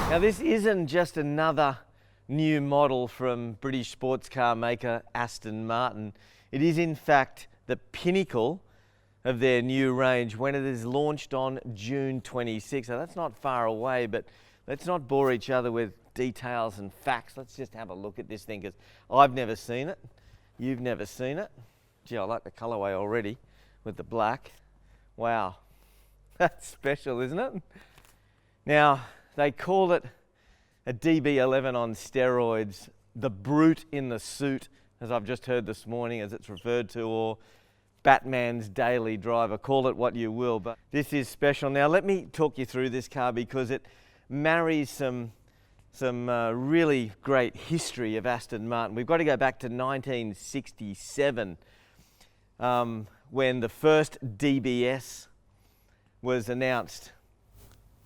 Now this isn't just another new model from British sports car maker Aston Martin. It is in fact the pinnacle of their new range when it is launched on June 26. So that's not far away, but let's not bore each other with details and facts. Let's just have a look at this thing, because I've never seen it. You've never seen it. Gee, I like the colourway already with the black. Wow, that's special, isn't it? Now, they call it a DB11 on steroids, the brute in the suit, as I've just heard this morning, as it's referred to, or Batman's daily driver. Call it what you will, but this is special. Now, let me talk you through this car, because it marries some really great history of Aston Martin. We've got to go back to 1967, when the first DBS was announced.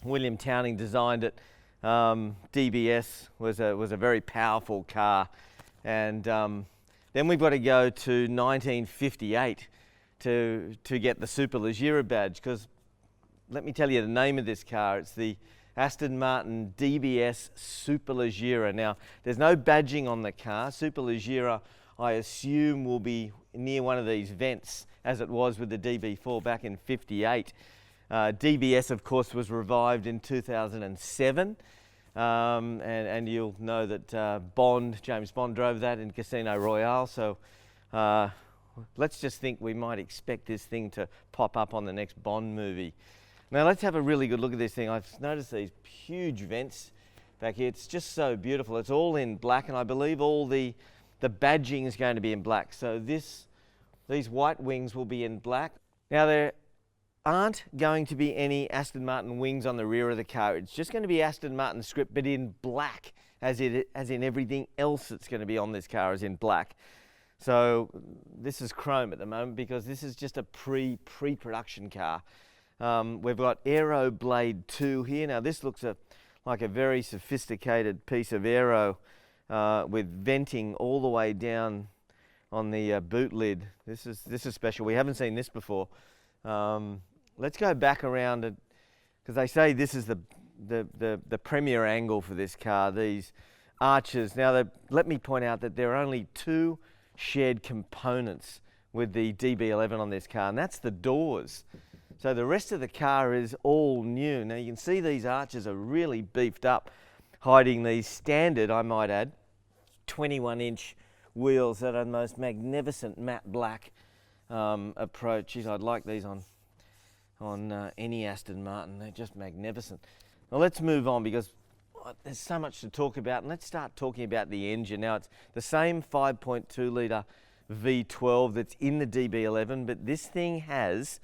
William Towning designed it. DBS was a very powerful car, and then we've got to go to 1958 to get the Superleggera badge, because let me tell you the name of this car. It's the Aston Martin DBS Superleggera. Now, there's no badging on the car. Superleggera, I assume, will be near one of these vents, as it was with the DB4 back in 58. DBS, of course, was revived in 2007, and you'll know that James Bond drove that in Casino Royale, so let's just think we might expect this thing to pop up on the next Bond movie. Now let's have a really good look at this thing. I've noticed these huge vents back here. It's just so beautiful. It's all in black, and I believe all the badging is going to be in black. So these white wings will be in black. Now there aren't going to be any Aston Martin wings on the rear of the car. It's just going to be Aston Martin script, but in black, as in everything else that's going to be on this car is in black. So this is chrome at the moment, because this is just a pre-production car. We've got Aeroblade 2 here. Now this looks like a very sophisticated piece of aero with venting all the way down on the boot lid. This is special. We haven't seen this before. Let's go back around, because they say this is the premier angle for this car, these arches. Now, let me point out that there are only two shared components with the DB11 on this car, and that's the doors. So the rest of the car is all new. Now you can see these arches are really beefed up, hiding these standard, I might add, 21-inch wheels that are the most magnificent matte black approach. Geez, I'd like these on any Aston Martin. They're just magnificent. Now let's move on, because there's so much to talk about, and let's start talking about the engine. Now it's the same 5.2 litre V12 that's in the DB11, but this thing has,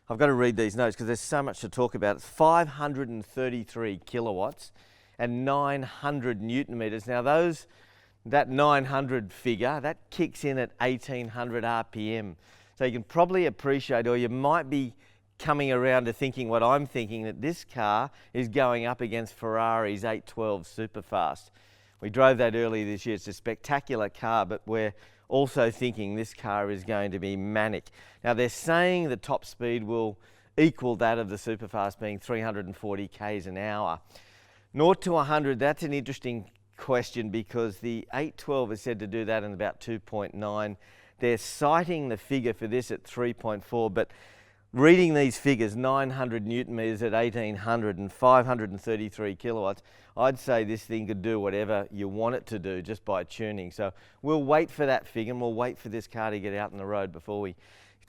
I've got to read these notes because there's so much to talk about. It's 533 kilowatts and 900 newton meters. Now that 900 figure, that kicks in at 1800 RPM. So you can probably appreciate, or you might be coming around to thinking what I'm thinking, that this car is going up against Ferrari's 812 Superfast. We drove that earlier this year. It's a spectacular car, but we're also thinking this car is going to be manic. Now they're saying the top speed will equal that of the Superfast, being 340 k's an hour. 0 to 100, that's an interesting question, because the 812 is said to do that in about 2.9. They're citing the figure for this at 3.4, but reading these figures, 900 newton meters at 1800 and 533 kilowatts, I'd say this thing could do whatever you want it to do just by tuning. So we'll wait for that figure, and we'll wait for this car to get out on the road before we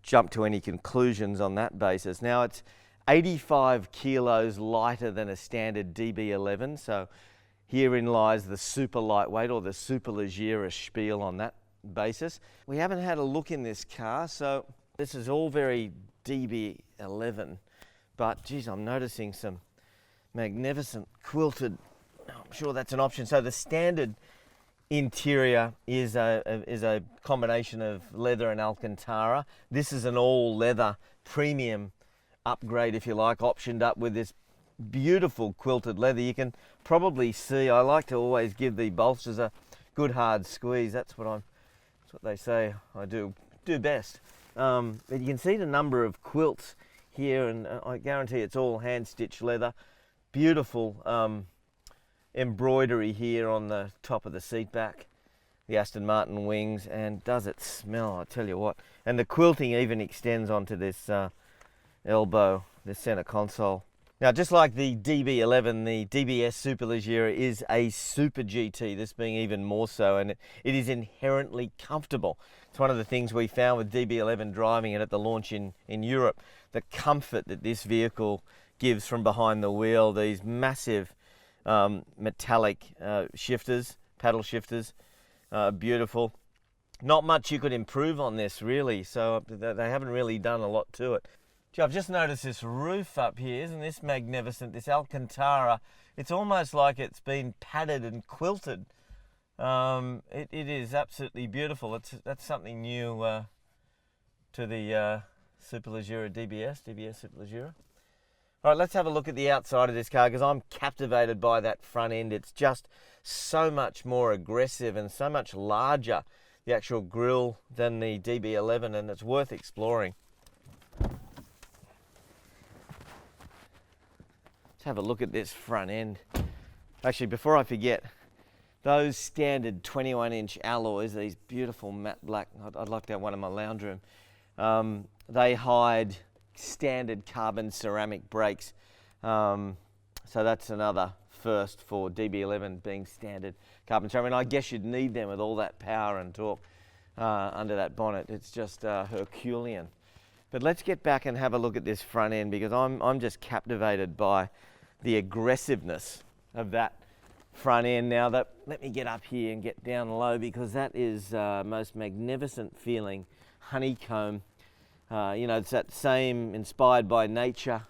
jump to any conclusions on that basis. Now it's 85 kilos lighter than a standard DB11, so herein lies the super lightweight, or the Superleggera spiel on that basis. We haven't had a look in this car, so this is all very DB11, but geez, I'm noticing some magnificent quilted, I'm sure that's an option. So the standard interior is a combination of leather and Alcantara. This is an all leather premium upgrade, if you like, optioned up with this beautiful quilted leather. You can probably see, I like to always give the bolsters a good hard squeeze. That's what they say I do best. But you can see the number of quilts here, and I guarantee it's all hand-stitched leather. Beautiful embroidery here on the top of the seat back, the Aston Martin wings, and does it smell, I tell you what. And the quilting even extends onto this elbow, this center console. Now, just like the DB11, the DBS Superleggera is a Super GT, this being even more so, and it is inherently comfortable. It's one of the things we found with DB11 driving it at the launch in Europe, the comfort that this vehicle gives from behind the wheel, these massive metallic shifters, paddle shifters, beautiful. Not much you could improve on this really, so they haven't really done a lot to it. Gee, I've just noticed this roof up here. Isn't this magnificent? This Alcantara. It's almost like it's been padded and quilted. It is absolutely beautiful. That's something new to the Superleggera DBS Superleggera. All right, let's have a look at the outside of this car because I'm captivated by that front end. It's just so much more aggressive and so much larger, the actual grille, than the DB11, and it's worth exploring. Let's have a look at this front end. Actually, before I forget, those standard 21-inch alloys, these beautiful matte black, I'd like to have one in my lounge room. They hide standard carbon ceramic brakes. So that's another first for DB11 being standard carbon ceramic. And I guess you'd need them with all that power and torque under that bonnet. It's just Herculean. But let's get back and have a look at this front end because I'm just captivated by the aggressiveness of that front end. Now, let me get up here and get down low because that is most magnificent feeling honeycomb. You know, it's that same inspired by nature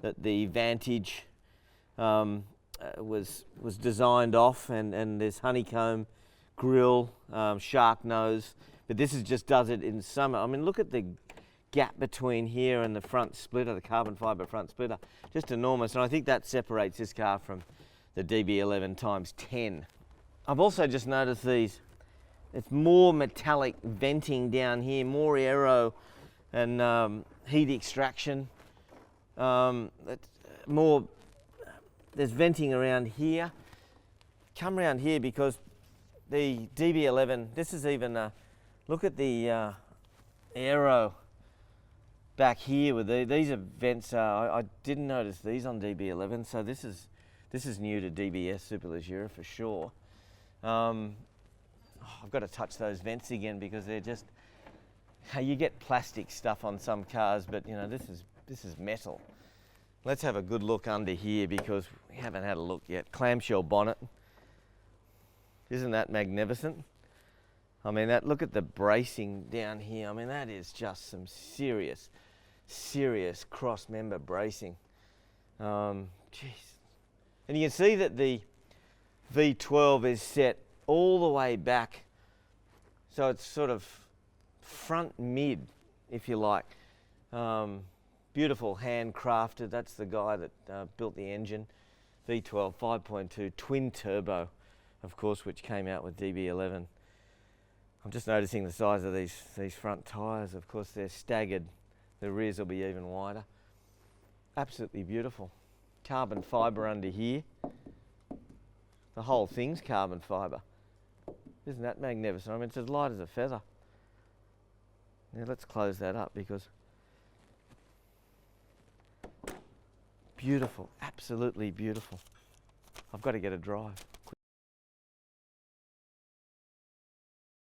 that the Vantage was designed off, and this honeycomb grille, shark nose. But this just does it in summer. I mean, look at the gap between here and the front splitter, the carbon fiber front splitter, just enormous. And I think that separates this car from the DB11 times 10. I've also just noticed it's more metallic venting down here, more aero and heat extraction. There's venting around here. Come around here because the DB11, this is even, look at the aero back here with these are vents. I didn't notice these on DB11, so this is new to DBS Superleggera for sure. I've got to touch those vents again because they're just, you get plastic stuff on some cars, but you know, this is metal. Let's have a good look under here because we haven't had a look yet. Clamshell bonnet. Isn't that magnificent? I mean, look at the bracing down here. I mean, that is just some serious cross-member bracing. Jeez. And you can see that the V12 is set all the way back. So it's sort of front mid, if you like. Beautiful handcrafted. That's the guy that built the engine. V12 5.2 twin turbo, of course, which came out with DB11. I'm just noticing the size of these front tyres. Of course, they're staggered. The rears will be even wider. Absolutely beautiful. Carbon fibre under here. The whole thing's carbon fibre. Isn't that magnificent? I mean, it's as light as a feather. Now let's close that up because beautiful, absolutely beautiful. I've got to get a drive.